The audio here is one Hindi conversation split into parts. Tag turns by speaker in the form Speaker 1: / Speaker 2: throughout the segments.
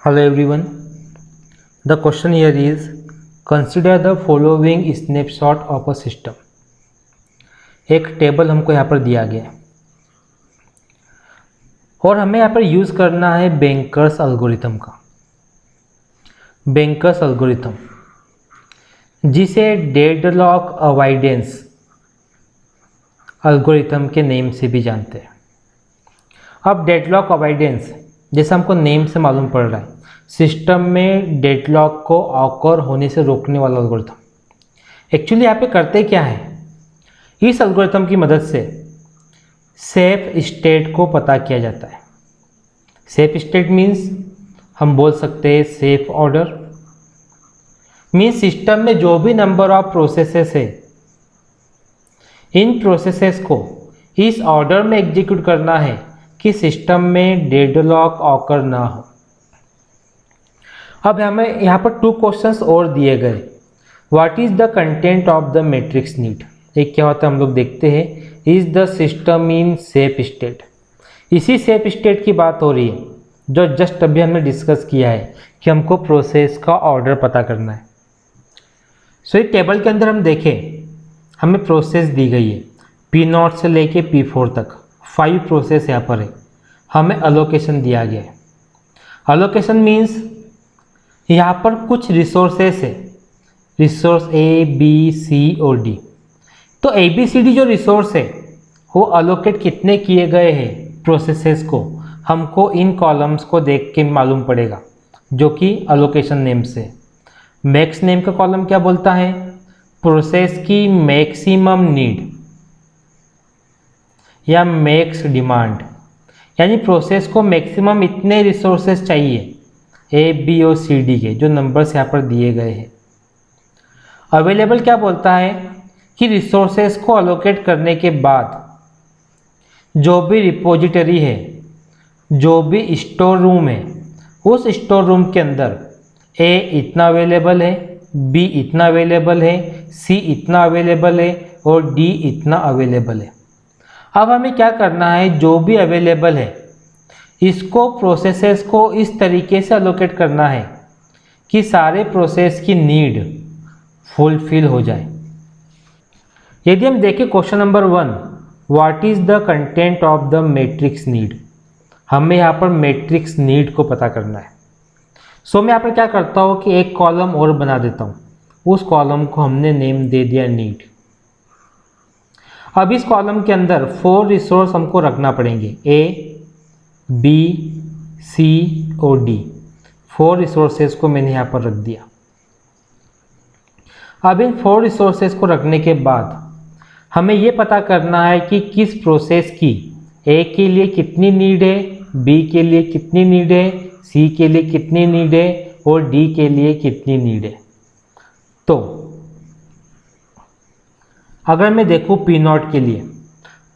Speaker 1: Hello everyone. The question here is consider the following snapshot of a system. एक टेबल हमको यहाँ पर दिया गया है और हमें यहाँ पर यूज़ करना है बैंकर्स एल्गोरिथम का। बैंकर्स एल्गोरिथम जिसे डेडलॉक अवॉइडेंस एल्गोरिथम के नेम से भी जानते हैं। अब डेडलॉक अवॉइडेंस जैसा हमको नेम से मालूम पड़ रहा है, सिस्टम में डेडलॉक को ऑकर होने से रोकने वाला एल्गोरिथम। एक्चुअली यहाँ पे करते क्या है, इस एल्गोरिथम की मदद से सेफ स्टेट को पता किया जाता है। सेफ स्टेट मीन्स हम बोल सकते हैं सेफ ऑर्डर, मीन्स सिस्टम में जो भी नंबर ऑफ प्रोसेसेस है, इन प्रोसेसेस को इस ऑर्डर में एग्जीक्यूट करना है कि सिस्टम में डेडलॉक ऑकर ना हो। अब हमें यहाँ पर 2 क्वेश्चंस और दिए गए। What is the content of the matrix need, एक क्या होता है हम लोग देखते हैं, is the system in safe state. इसी सेफ स्टेट की बात हो रही है जो जस्ट अभी हमने डिस्कस किया है कि हमको प्रोसेस का ऑर्डर पता करना है। सो इस टेबल के अंदर हम देखें, हमें प्रोसेस दी गई है P0 से लेके P4 तक 5 प्रोसेस यहाँ पर है। हमें अलोकेशन दिया गया है। अलोकेशन मीन्स यहाँ पर कुछ रिसोर्सेस है, रिसोर्स A, B, C और D। तो A, B, C, D जो रिसोर्स है वो अलोकेट कितने किए गए हैं प्रोसेसेस को, हमको इन कॉलम्स को देख के मालूम पड़ेगा, जो कि अलोकेशन नेम से। मैक्स नेम का कॉलम क्या बोलता है, प्रोसेस की मैक्सिमम नीड या मैक्स डिमांड, यानी प्रोसेस को मैक्सिमम इतने रिसोर्सेस चाहिए A, B और C, D के, जो नंबर्स यहाँ पर दिए गए हैं। अवेलेबल क्या बोलता है कि रिसोर्सेस को अलोकेट करने के बाद जो भी रिपोजिटरी है, जो भी स्टोर रूम है, उस स्टोर रूम के अंदर A इतना अवेलेबल है, B इतना अवेलेबल है, C इतना अवेलेबल है और D इतना अवेलेबल है। अब हमें क्या करना है, जो भी अवेलेबल है इसको प्रोसेसेस को इस तरीके से अलोकेट करना है कि सारे प्रोसेस की नीड फुलफिल हो जाए। यदि हम देखें question number 1, what is the content of the matrix need, हमें यहाँ पर मैट्रिक्स नीड को पता करना है। सो मैं यहाँ पर क्या करता हूँ कि एक कॉलम और बना देता हूँ, उस कॉलम को हमने नेम दे दिया नीड। अब इस कॉलम के अंदर 4 रिसोर्स हमको रखना पड़ेंगे, A, B, C और D। 4 रिसोर्सेज को मैंने यहाँ पर रख दिया। अब इन 4 रिसोर्सेज को रखने के बाद हमें ये पता करना है कि किस प्रोसेस की A के लिए कितनी नीड है, B के लिए कितनी नीड है, C के लिए कितनी नीड है और D के लिए कितनी नीड है। तो अगर मैं देखूँ P0 के लिए,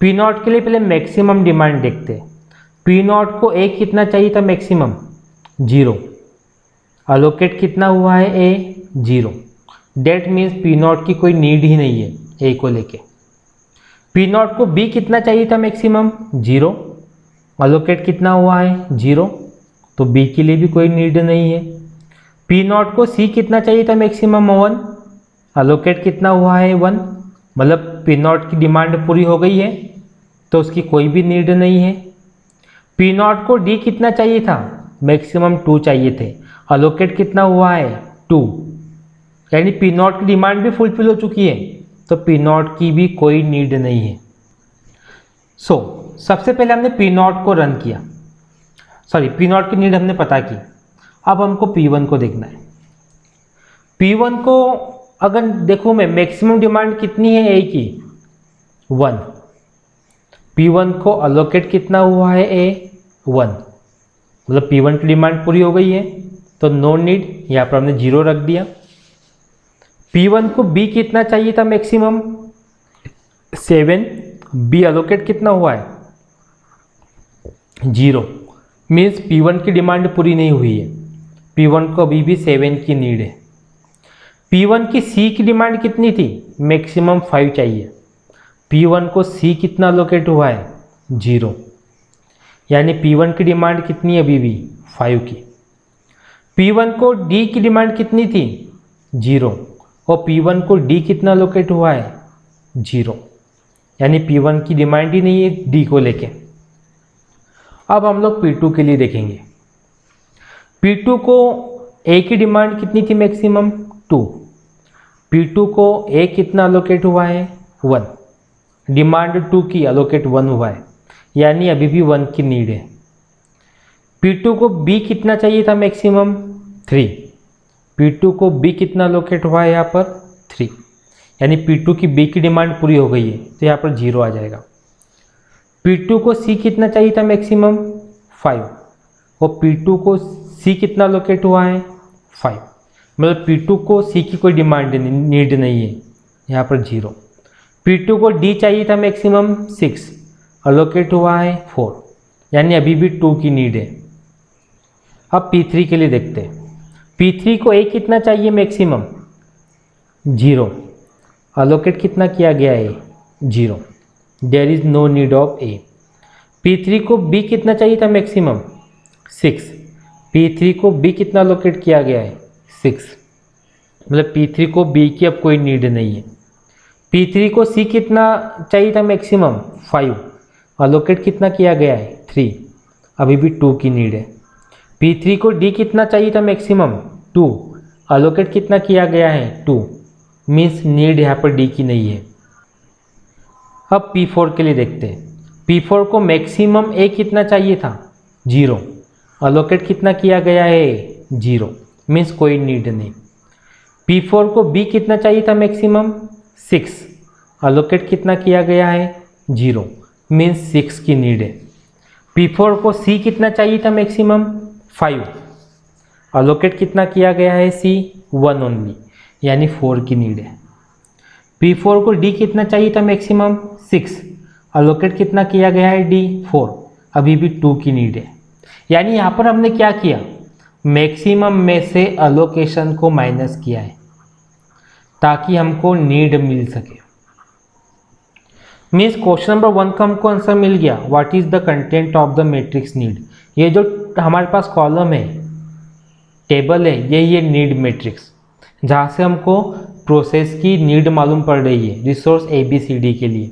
Speaker 1: P0 के लिए पहले मैक्सिमम डिमांड देखते हैं। P0 को A कितना चाहिए था, मैक्सिमम 0। अलोकेट कितना हुआ है A, 0। डेट मीन्स P0 की कोई नीड ही नहीं है A को लेके। P0 को B कितना चाहिए था, मैक्सिमम 0। अलोकेट कितना हुआ है, 0, तो B के लिए भी कोई नीड नहीं है। P0 को C कितना चाहिए था, मैक्सिमम 1। अलोकेट कितना हुआ है, 1, मतलब P0 की डिमांड पूरी हो गई है, तो उसकी कोई भी नीड नहीं है। P0 को D कितना चाहिए था, मैक्सिमम 2 चाहिए थे। अलोकेट कितना हुआ है, 2, यानी P0 की डिमांड भी फुलफिल हो चुकी है, तो P0 की भी कोई नीड नहीं है। सबसे पहले हमने P0 को रन किया, P0 की नीड हमने पता की। अब हमको P1 को देखना है। P1 को अगर देखूँ मैं, मैक्सिमम डिमांड कितनी है A की, 1। P1 को अलोकेट कितना हुआ है A, 1, मतलब P1 की डिमांड पूरी हो गई है, तो नो नीड, यहाँ पर हमने 0 रख दिया। P1 को B कितना चाहिए था, मैक्सिमम 7। B अलोकेट कितना हुआ है, 0, मीन्स P1 की डिमांड पूरी नहीं हुई है। P1 को अभी भी 7 की नीड है। P1 की C की डिमांड कितनी थी, मैक्सिमम 5 चाहिए। P1 को C कितना अलोकेट हुआ है, 0, यानी P1 की डिमांड कितनी है अभी भी, 5 की। P1 को D की डिमांड कितनी थी 0 और P1 को D कितना लोकेट हुआ है 0, यानी P1 की डिमांड ही नहीं है D को लेके। अब हम लोग P2 के लिए देखेंगे। P2 को A की डिमांड कितनी थी मैक्सिमम 2, P2 को A कितना अलोकेट हुआ है 1, डिमांड 2 की अलोकेट 1 हुआ है, यानी अभी भी 1 की नीड है। P2 को B कितना चाहिए था मैक्सिमम 3, P2 को B कितना अलोकेट हुआ है यहाँ पर 3, यानी P2 की B की डिमांड पूरी हो गई है, तो यहाँ पर 0 आ जाएगा। P2 को C कितना चाहिए था मैक्सिमम 5 और P2 को C कितना अलोकेट हुआ है 5, मतलब P2 को C की कोई डिमांड नीड नहीं है, यहाँ पर 0। P2 को D चाहिए था मैक्सिमम 6, अलोकेट हुआ है 4, यानी अभी भी 2 की नीड है। अब P3 के लिए देखते हैं। P3 को A कितना चाहिए मैक्सिमम 0, अलोकेट कितना किया गया है 0, there is no need of A। P3 को B कितना चाहिए था मैक्सिमम 6, P3 को B कितना अलोकेट किया गया है 6, मतलब P3 को B की अब कोई नीड नहीं है। P3 को C कितना चाहिए था मैक्सिमम 5, अलोकेट कितना किया गया है 3, अभी भी 2 की नीड है। P3 को D कितना चाहिए था मैक्सिमम 2, अलोकेट कितना किया गया है 2, मीन्स नीड यहाँ पर D की नहीं है। अब P4 के लिए देखते हैं। P4 को मैक्सिमम A कितना चाहिए था 0, अलोकेट कितना किया गया है 0, मीन्स कोई नीड नहीं। P4 को B कितना चाहिए था मैक्सिमम 6, अलोकेट कितना किया गया है 0, मीन्स 6 की नीड है। P4 को C कितना चाहिए था मैक्सिमम 5, अलोकेट कितना किया गया है C 1 ओनली, यानी 4 की नीड है। P4 को D कितना चाहिए था मैक्सिमम 6, अलोकेट कितना किया गया है D 4, अभी भी 2 की नीड है। यानी यहाँ पर हमने क्या किया, मैक्सिमम में से अलोकेशन को माइनस किया है ताकि हमको नीड मिल सके। मीन्स क्वेश्चन नंबर 1 का हमको आंसर मिल गया, what is the content of the matrix need. ये जो हमारे पास कॉलम है, टेबल है, यही है नीड मैट्रिक्स, जहाँ से हमको प्रोसेस की नीड मालूम पड़ रही है रिसोर्स ABCD के लिए।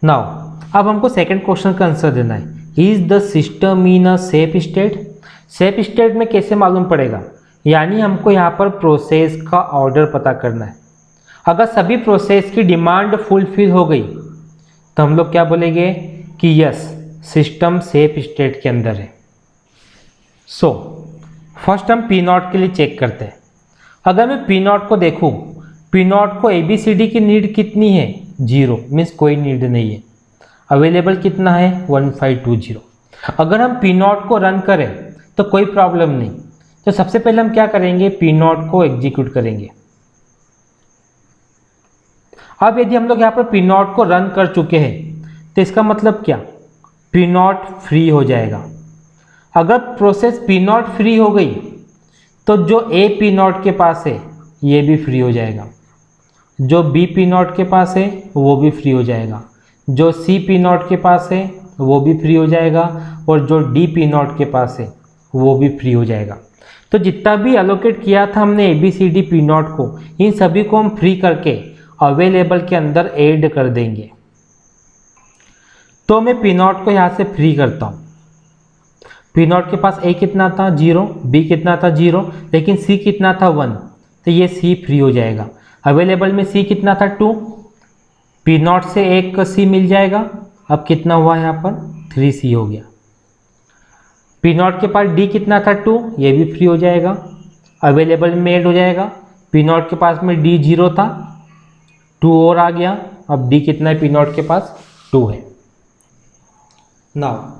Speaker 1: नाउ अब हमको सेकंड क्वेश्चन का आंसर देना है, is the system in a safe state. Safe state में कैसे मालूम पड़ेगा, यानी हमको यहाँ पर प्रोसेस का ऑर्डर पता करना है। अगर सभी प्रोसेस की डिमांड फुलफिल हो गई तो हम लोग क्या बोलेंगे कि यस सिस्टम सेफ स्टेट के अंदर है। सो फर्स्ट हम P0 के लिए चेक करते हैं। अगर मैं P0 को देखूं, P0 को ABCD की नीड कितनी है 0, मीन्स कोई नीड नहीं है। अवेलेबल कितना है 1520। अगर हम P0 को रन करें तो कोई प्रॉब्लम नहीं, तो सबसे पहले हम क्या करेंगे P0 को एग्जीक्यूट करेंगे। अब यदि हम लोग यहाँ पर P0 को रन कर चुके हैं तो इसका मतलब क्या, P0 फ्री हो जाएगा। अगर प्रोसेस P0 फ्री हो गई तो जो A P0 के पास है ये भी फ्री हो जाएगा, जो B P0 के पास है वो भी फ्री हो जाएगा, जो C P0 के पास है वो भी फ्री हो जाएगा, और जो D P0 के पास है वो भी फ्री हो जाएगा। तो जितना भी अलोकेट किया था हमने ABCD P0 को, इन सभी को हम फ्री करके अवेलेबल के अंदर ऐड कर देंगे। तो मैं P0 को यहाँ से फ्री करता हूँ। P0 के पास A कितना था 0, B कितना था 0, लेकिन C कितना था 1, तो ये C फ्री हो जाएगा। अवेलेबल में C कितना था 2, P0 से एक C मिल जाएगा। अब कितना हुआ यहाँ पर 3C हो गया। P0 के पास D कितना था 2, ये भी फ्री हो जाएगा, अवेलेबल में ऐड हो जाएगा। P0 के पास में D 0 था, 2 और आ गया। अब D कितना है P0 के पास 2 है। नाउ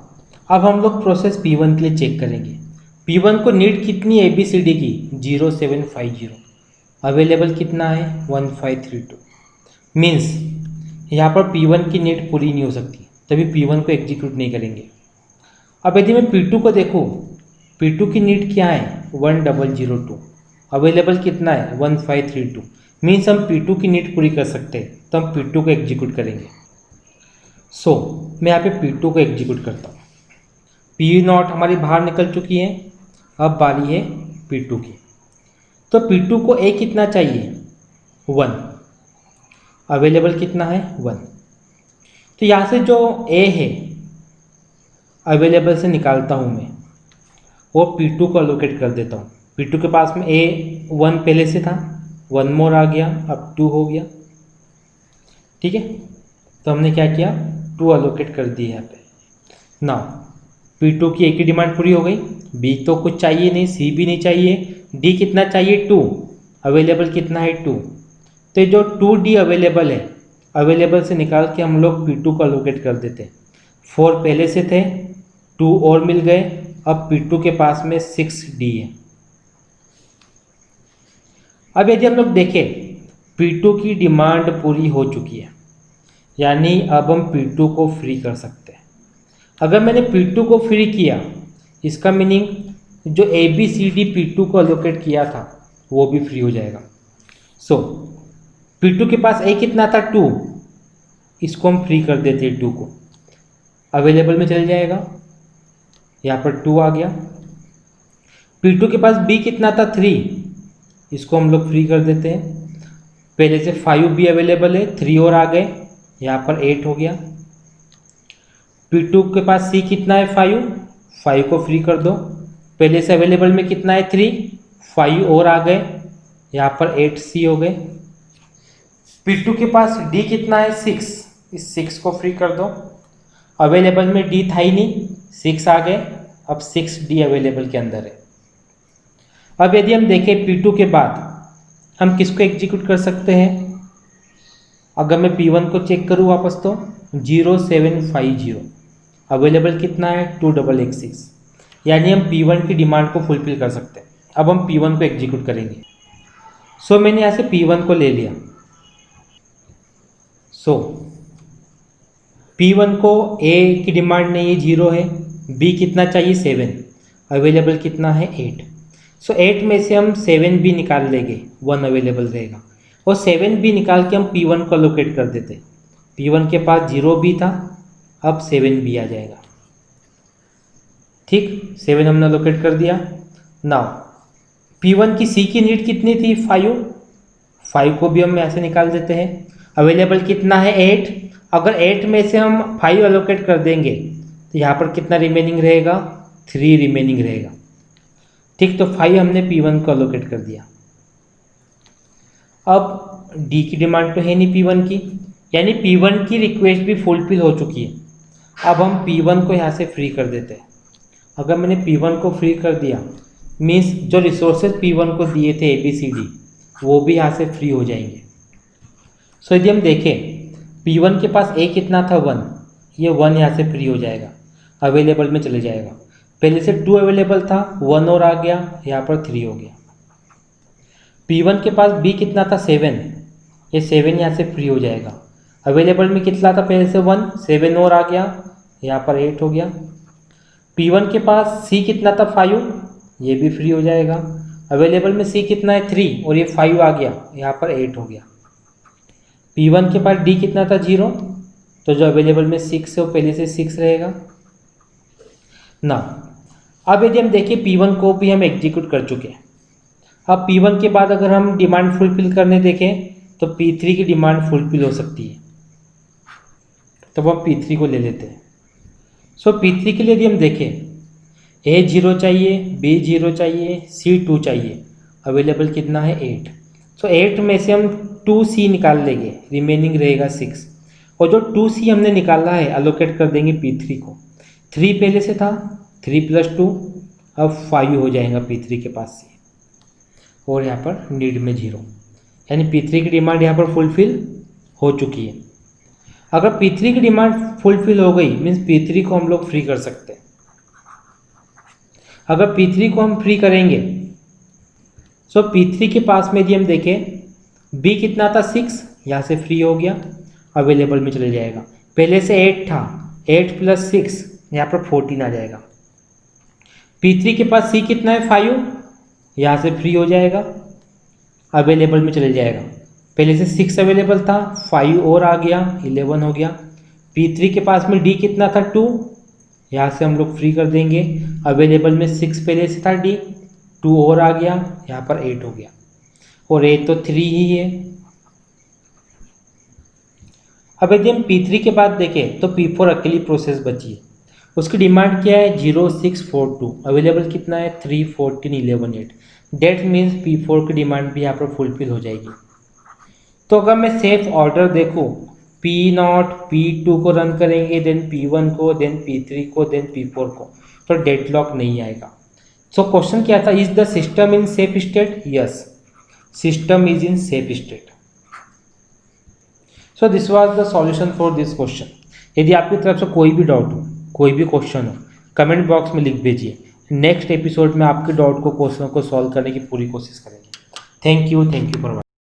Speaker 1: अब हम लोग प्रोसेस P1 के लिए चेक करेंगे। P1 को नीड कितनी है ABCD की 0750, अवेलेबल कितना है 1532। मीन्स यहाँ पर P1 की नीड पूरी नहीं हो सकती, तभी P1 को एग्जीक्यूट नहीं करेंगे। अब यदि मैं P2 को देखूँ, P2 की नीड क्या है 1002, अवेलेबल कितना है 1532। मीन्स हम P2 की नीड पूरी कर सकते हैं, तो हम P2 को एग्जीक्यूट करेंगे। सो मैं यहाँ पे P2 को एग्जीक्यूट करता हूँ। P0 हमारी बाहर निकल चुकी है। अब बारी है P2 की। तो P2 को A कितना चाहिए 1, अवेलेबल कितना है 1। तो यहाँ से जो A है अवेलेबल से निकालता हूँ मैं और P2 को अलोकेट कर देता हूँ। P2 के पास में A 1 पहले से था, 1 मोर आ गया, अब 2 हो गया। ठीक है, तो हमने क्या किया 2 अलोकेट कर दिए यहाँ पे। नाउ P2 की एक ही डिमांड पूरी हो गई, B तो कुछ चाहिए नहीं, C भी नहीं चाहिए, D कितना चाहिए 2, अवेलेबल कितना है 2। तो जो 2D अवेलेबल है, अवेलेबल से निकाल के हम लोग P2 को अलोकेट कर देते हैं। 4 पहले से थे, 2 और मिल गए, अब P2 के पास में 6D है। अब यदि हम लोग देखें P2 की डिमांड पूरी हो चुकी है, यानी अब हम P2 को फ्री कर सकते हैं। अगर मैंने P2 को फ्री किया, इसका मीनिंग जो ABCD P2 को अलोकेट किया था वो भी फ्री हो जाएगा। सो P2 के पास A कितना था 2, इसको हम फ्री कर देते हैं 2 को, अवेलेबल में चल जाएगा, यहाँ पर 2 आ गया। P2 के पास B कितना था 3, इसको हम लोग फ्री कर देते हैं, पहले से 5B अवेलेबल है, 3 और आ गए, यहाँ पर 8 हो गया। P2 के पास C कितना है 5 को फ्री कर दो, पहले से अवेलेबल में कितना है 3, 5 और आ गए, यहाँ पर 8C हो गए। P2 के पास D कितना है 6, इस 6 को फ्री कर दो, अवेलेबल में D था ही नहीं, 6 आ गए, अब 6D अवेलेबल के अंदर है। अब यदि हम देखें P2 के बाद हम किसको एग्जीक्यूट कर सकते हैं, अगर मैं P1 को चेक करूँ वापस तो 0750, अवेलेबल कितना है 2816, यानी हम P1 की डिमांड को फुलफिल कर सकते हैं। अब हम P1 को एग्जीक्यूट करेंगे। सो मैंने यहाँ से P1 को ले लिया। सो P1 को A की डिमांड नहीं है 0 है, B कितना चाहिए 7, अवेलेबल कितना है 8। सो 8 में से हम 7B निकाल लेंगे, 1 अवेलेबल रहेगा, और 7B निकाल के हम P1 को अलोकेट कर देते। P1 के पास 0B था, अब 7B आ जाएगा। ठीक, 7 हमने अलोकेट कर दिया। नाउ P1 की C की नीड कितनी थी 5 को भी हम ऐसे निकाल देते हैं, अवेलेबल कितना है 8, अगर 8 में से हम 5 अलोकेट कर देंगे तो यहाँ पर कितना रिमेनिंग रहेगा 3 रिमेनिंग रहेगा। ठीक, तो 5 हमने P1 को अलोकेट कर दिया। अब D की डिमांड तो है नहीं P1 की, यानी P1 की रिक्वेस्ट भी फुलफिल हो चुकी है। अब हम P1 को यहाँ से फ्री कर देते हैं। अगर मैंने P1 को फ्री कर दिया मीन्स जो रिसोर्सेज P1 को दिए थे ABCD वो भी यहाँ से फ्री हो जाएंगे। सो यदि हम देखें P1 के पास A कितना था 1, ये 1 यहाँ से फ्री हो जाएगा, अवेलेबल में चले जाएगा, पहले से 2 अवेलेबल था, 1 और आ गया, यहाँ पर 3 हो गया। P1 के पास B कितना था 7, ये 7 यहाँ से फ्री हो जाएगा, अवेलेबल में कितना था पहले से 1, 7 और आ गया, यहाँ पर 8 हो गया। P1 के पास C कितना था 5, ये भी फ्री हो जाएगा, अवेलेबल में C कितना है 3 और ये 5 आ गया, यहाँ पर 8 हो गया। P1 के पास D कितना था 0, तो जो अवेलेबल में 6 है वो पहले से 6 रहेगा ना। अब यदि हम देखें P1 को भी हम एग्जीक्यूट कर चुके हैं। अब P1 के बाद अगर हम डिमांड फुलफिल करने देखें तो P3 की डिमांड फुलफिल हो सकती है, तो हम P3 को ले लेते हैं। सो P3 के लिए यदि हम देखें A 0 चाहिए, B 0 चाहिए, C 2 चाहिए, अवेलेबल कितना है 8। सो 8 में से हम 2C निकाल लेंगे, रिमेनिंग रहेगा 6, और जो 2C हमने निकाला है अलोकेट कर देंगे P3 को। 3 पहले से था, 3 + 2, अब 5 हो जाएगा P3 के पास से, और यहाँ पर नीड में 0, यानी P3 की डिमांड यहाँ पर फुलफिल हो चुकी है। अगर P3 की डिमांड फुलफिल हो गई मीन्स P3 को हम लोग फ्री कर सकते हैं। अगर P3 को हम फ्री करेंगे सो P3 के पास में यदि हम देखें B कितना था 6, यहाँ से फ्री हो गया, अवेलेबल में चले जाएगा, पहले से 8 था, 8 + 6 यहाँ पर 14 आ जाएगा। P3 के पास C कितना है 5, यहाँ से फ्री हो जाएगा, अवेलेबल में चले जाएगा, पहले से 6 अवेलेबल था, 5 और आ गया, 11 हो गया। P3 के पास में D कितना था 2, यहाँ से हम लोग फ्री कर देंगे, अवेलेबल में 6 पहले से था D, 2 और आ गया, यहाँ पर 8 हो गया, और A तो 3 ही है। अब यदि हम P3 के बाद देखें तो P4 अकेली प्रोसेस बची है, उसकी डिमांड क्या है 0642, अवेलेबल कितना है 3, 14, 11, 8। डेट मीन्स P4 की डिमांड भी यहाँ पर फुलफिल हो जाएगी। तो अगर मैं सेफ ऑर्डर देखूँ, P0 P2 को रन करेंगे, देन P1 को, देन P3 को, देन P4 को, तो डेडलॉक नहीं आएगा। सो क्वेश्चन क्या था, is the system in safe state? Yes, system is in safe state. So this was the solution for this question. यदि आपकी तरफ से कोई भी डाउट हो, कोई भी क्वेश्चन हो, कमेंट बॉक्स में लिख भेजिए। नेक्स्ट एपिसोड में आपके डाउट को, क्वेश्चन को सॉल्व करने की पूरी कोशिश करेंगे। Thank you for